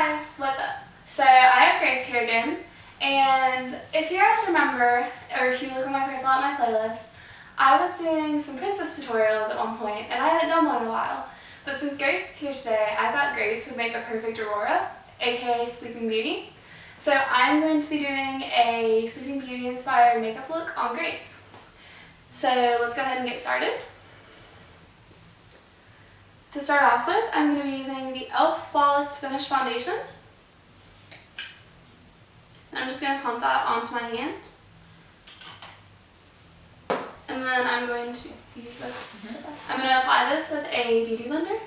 guys, what's up? So I have Grace here again, and if you guys remember, or if you look at my profile at my playlist, I was doing some princess tutorials at one point, and I haven't done one in a while. But since Grace is here today, I thought Grace would make a perfect Aurora, aka Sleeping Beauty. So I'm going to be doing a Sleeping Beauty inspired makeup look on Grace. So let's go ahead and get started. To start off with, I'm going to be using the e.l.f. Flawless Finish Foundation. And I'm just going to pump that onto my hand. And then I'm going to use this. I'm going to apply this with a beauty blender.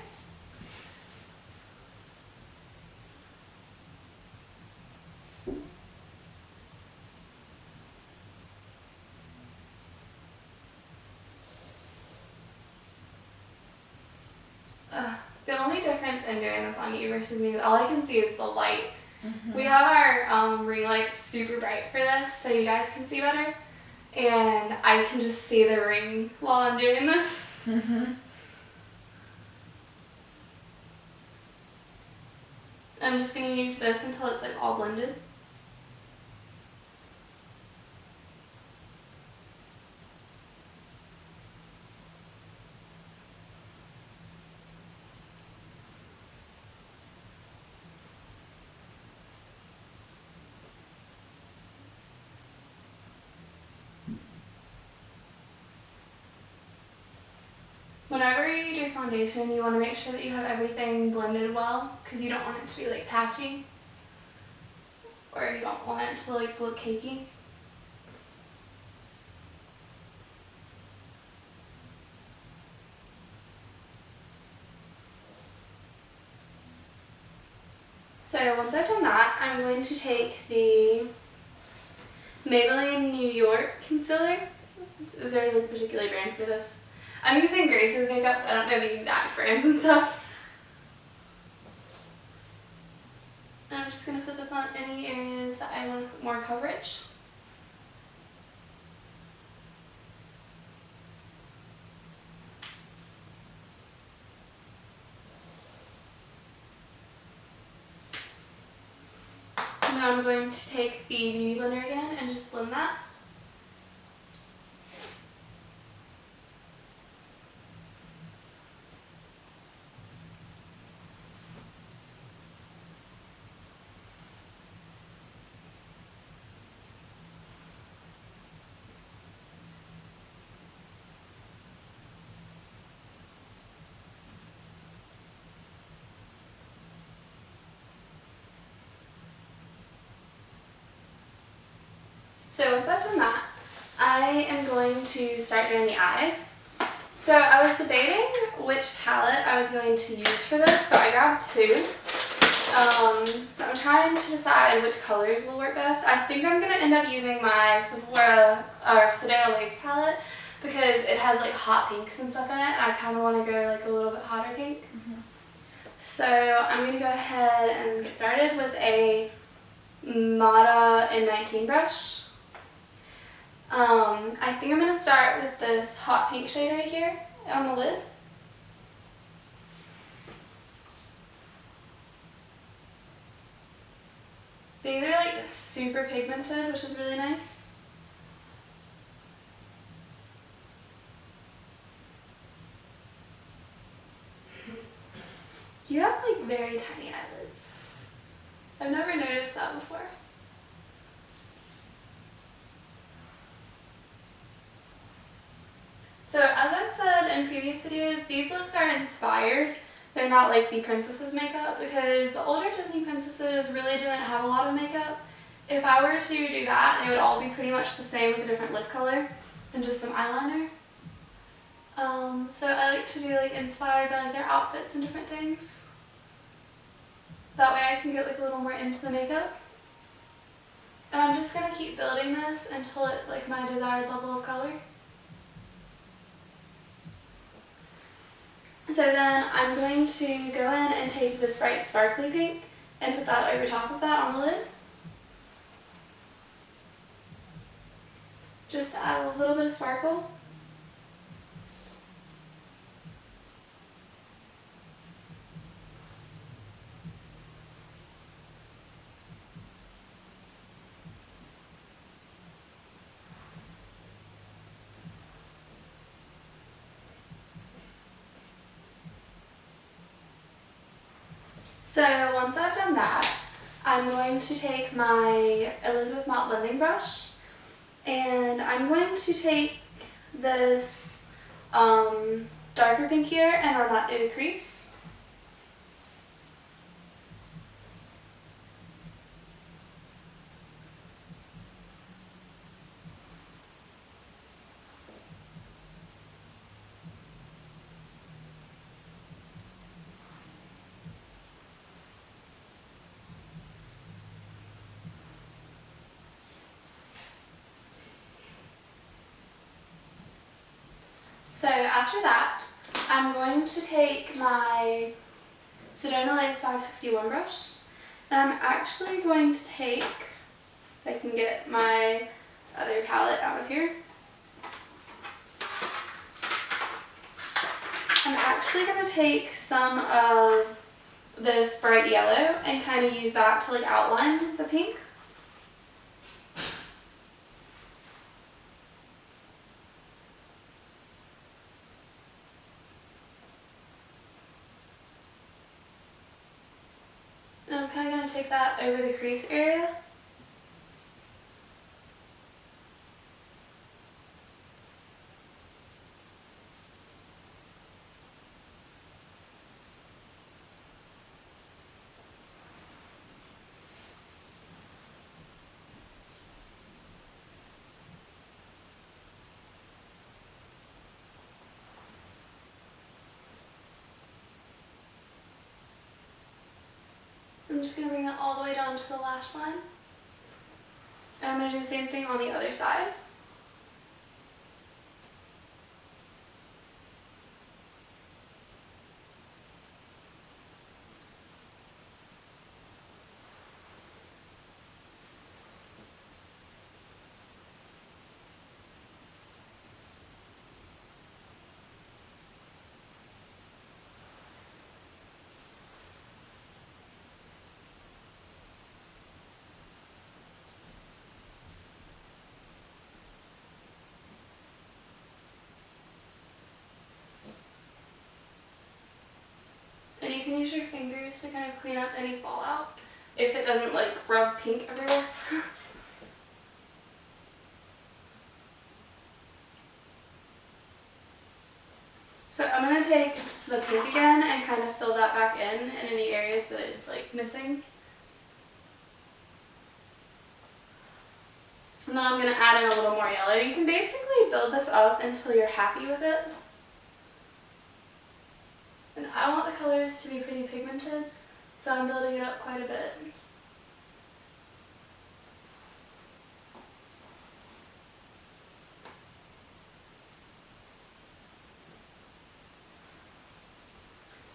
The only difference in doing this on you versus me is all I can see is the light. We have our ring light super bright for this so you guys can see better. And I can just see the ring while I'm doing this. I'm just going to use this until it's like all blended. Whenever you do foundation, you want to make sure that you have everything blended well, because you don't want it to be like patchy, or you don't want it to like look cakey. So once I've done that, I'm going to take the Maybelline New York concealer. Is there like a particular brand for this? I'm using Grace's makeup, so I don't know the exact brands and stuff. And I'm just going to put this on any areas that I want more coverage. And now I'm going to take the beauty blender again and just blend that. So once I've done that, I am going to start doing the eyes. So I was debating which palette I was going to use for this, so I grabbed two. So I'm trying to decide which colors will work best. I think I'm going to end up using my Sephora or Sedona Lace palette because it has like hot pinks and stuff in it, and I kind of want to go like a little bit hotter pink. So I'm going to go ahead and get started with a Mata N19 brush. I think I'm going to start with this hot pink shade right here on the lid. These are like super pigmented, which is really nice. You have like very tiny eyelids. I've never noticed that before. So as I've said in previous videos, these looks are inspired. They're not like the princesses makeup because the older Disney princesses really didn't have a lot of makeup. If I were to do that, they would all be pretty much the same with a different lip color and just some eyeliner. So I like to do like inspired by like their outfits and different things. That way I can get like a little more into the makeup. And I'm just going to keep building this until it's like my desired level of color. So then I'm going to go in and take this bright sparkly pink and put that over top of that on the lid. Just to add a little bit of sparkle. So once I've done that, I'm going to take my Elizabeth Mott blending brush and I'm going to take this darker pink here and run that through the crease. So after that, I'm going to take my Sedona Lace 561 brush, and I'm actually going to take, if I can get my other palette out of here, I'm actually going to take some of this bright yellow and kind of use that to like outline the pink. And I'm kind of going to take that over the crease area. I'm just going to bring that all the way down to the lash line. And I'm going to do the same thing on the other side. And you can use your fingers to kind of clean up any fallout if it doesn't like rub pink everywhere. So I'm going to take the pink again and kind of fill that back in any areas that it's like missing. And then I'm going to add in a little more yellow. You can basically build this up until you're happy with it. And I want the colors to be pretty pigmented, so I'm building it up quite a bit.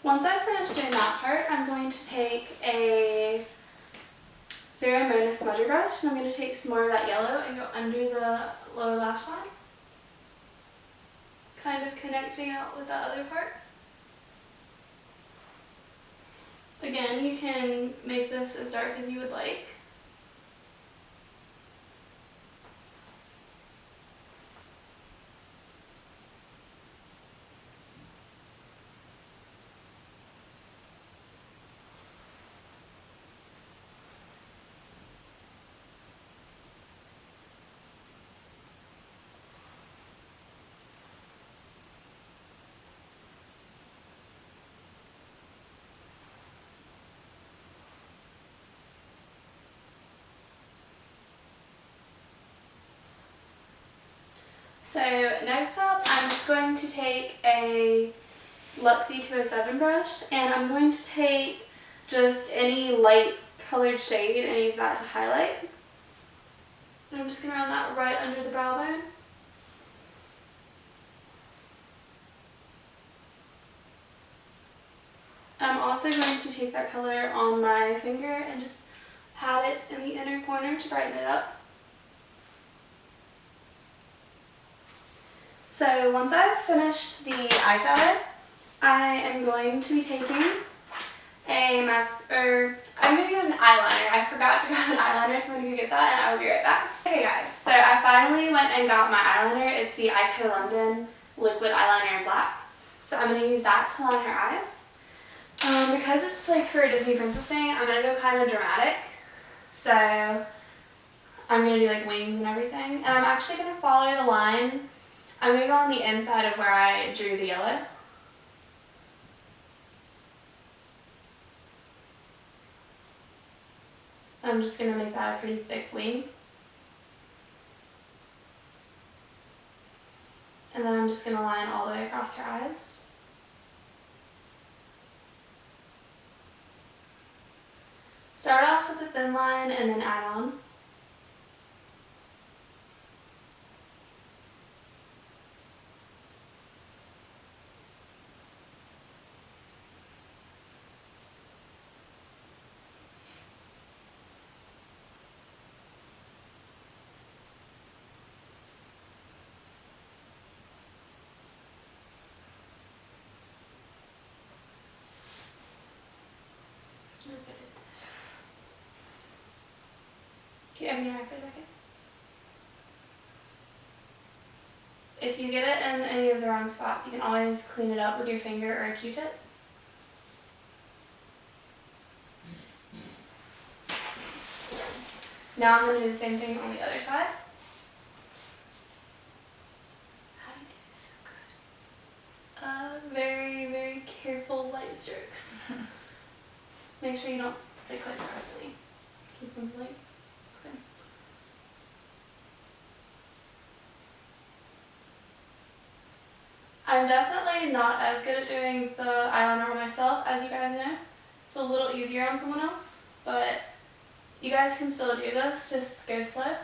Once I've finished doing that part, I'm going to take a Fair & smudger brush, and I'm going to take some more of that yellow and go under the lower lash line, kind of connecting out with that other part. Again, you can make this as dark as you would like. So next up, I'm just going to take a Luxie 207 brush, and I'm going to take just any light colored shade and use that to highlight. And I'm just going to run that right under the brow bone. I'm also going to take that color on my finger and just pat it in the inner corner to brighten it up. So once I've finished the eyeshadow, I am going to be taking I'm going to get an eyeliner. I forgot to grab an eyeliner, so I'm going to go get that and I will be right back. Okay guys, so I finally went and got my eyeliner. It's the Ico London Liquid Eyeliner in Black. So I'm going to use that to line her eyes. Because it's like for a Disney princess thing, I'm gonna go kind of dramatic. So I'm gonna do like wings and everything. And I'm actually gonna follow the line. I'm gonna go on the inside of where I drew the yellow. I'm just gonna make that a pretty thick wing. And then I'm just gonna line all the way across her eyes. Start off with a thin line and then add on. Can you open your eye for a second? If you get it in any of the wrong spots, you can always clean it up with your finger or a Q-tip. Now I'm going to do the same thing on the other side. How do you do this so good? Very, very careful light strokes. Make sure you don't clip correctly. Keep them light. I'm definitely not as good at doing the eyeliner myself, as you guys know. It's a little easier on someone else, but you guys can still do this, just go slow.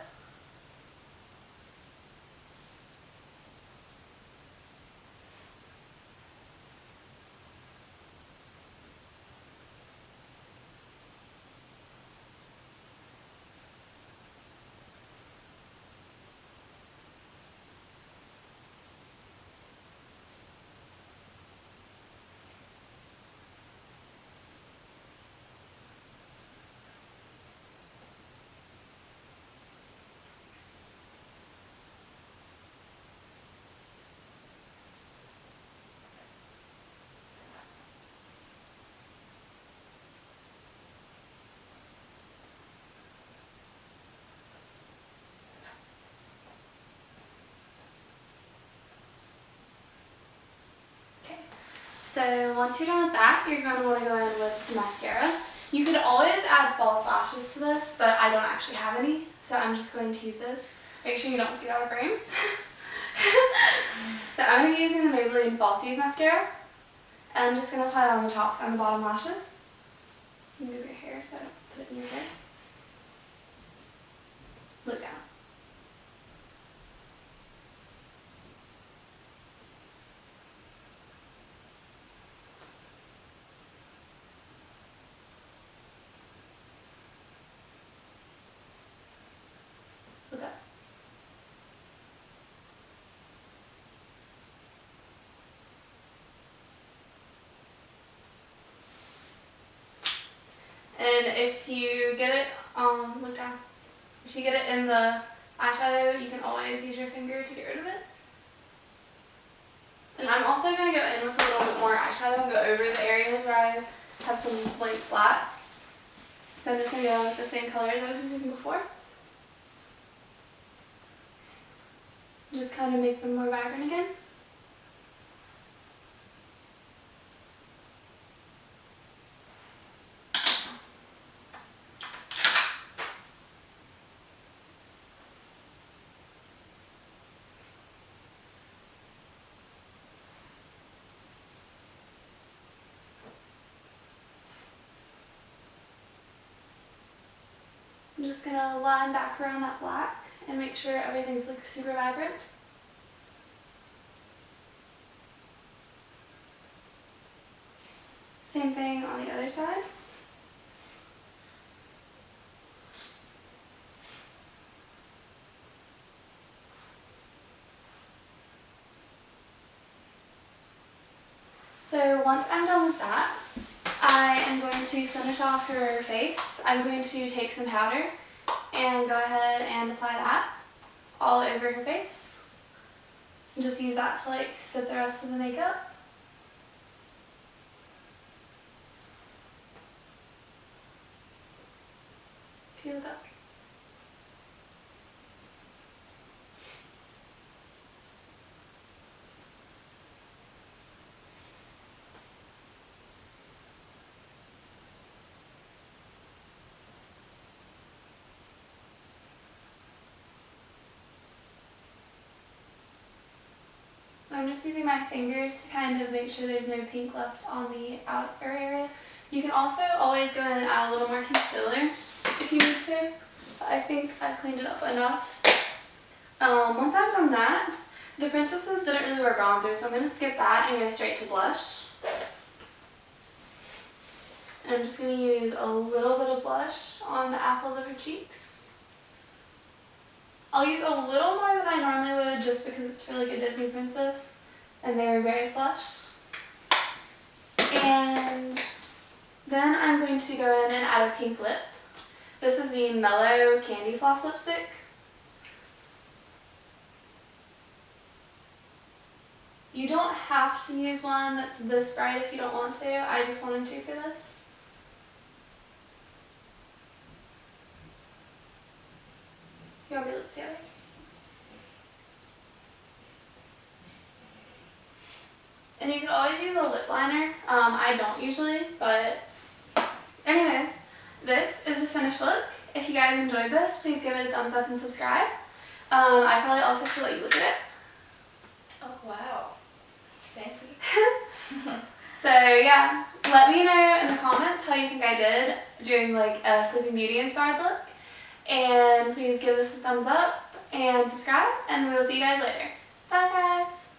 So once you're done with that, you're going to want to go in with some mascara. You could always add false lashes to this, but I don't actually have any, so I'm just going to use this. Make sure you don't see out of frame. So I'm going to be using the Maybelline Falsies mascara, and I'm just going to apply it on the tops and the bottom lashes. Move your hair so I don't put it in your hair. Look down. Look up. And if you get it, look down. If you get it in the eyeshadow, you can always use your finger to get rid of it. And I'm also going to go in with a little bit more eyeshadow and go over the areas where I have some like flat. So I'm just going to go with the same color as I was using before. Just kind of make them more vibrant again. I'm just going to line back around that black and make sure everything's like super vibrant. Same thing on the other side. So once I'm done with that, I am going to finish off her face. I'm going to take some powder and go ahead and apply that all over her face. And just use that to like set the rest of the makeup. Can you look up? I'm just using my fingers to kind of make sure there's no pink left on the outer area. You can also always go in and add a little more concealer if you need to. But I think I cleaned it up enough. Once I've done that, the princesses didn't really wear bronzer, so I'm going to skip that and go straight to blush. And I'm just going to use a little bit of blush on the apples of her cheeks. I'll use a little more than I normally would just because it's for like a Disney princess and they're very flush. And then I'm going to go in and add a pink lip. This is the Mellow Candy Floss lipstick. You don't have to use one that's this bright if you don't want to. I just wanted to for this. You want your lips together? And you can always use a lip liner. I don't usually, but anyways, this is the finished look. If you guys enjoyed this, please give it a thumbs up and subscribe. I probably also should let you look at it. Oh wow, it's fancy. So yeah, let me know in the comments how you think I did doing like a Sleeping Beauty inspired look. And please give this a thumbs up and subscribe, and we will see you guys later. Bye guys!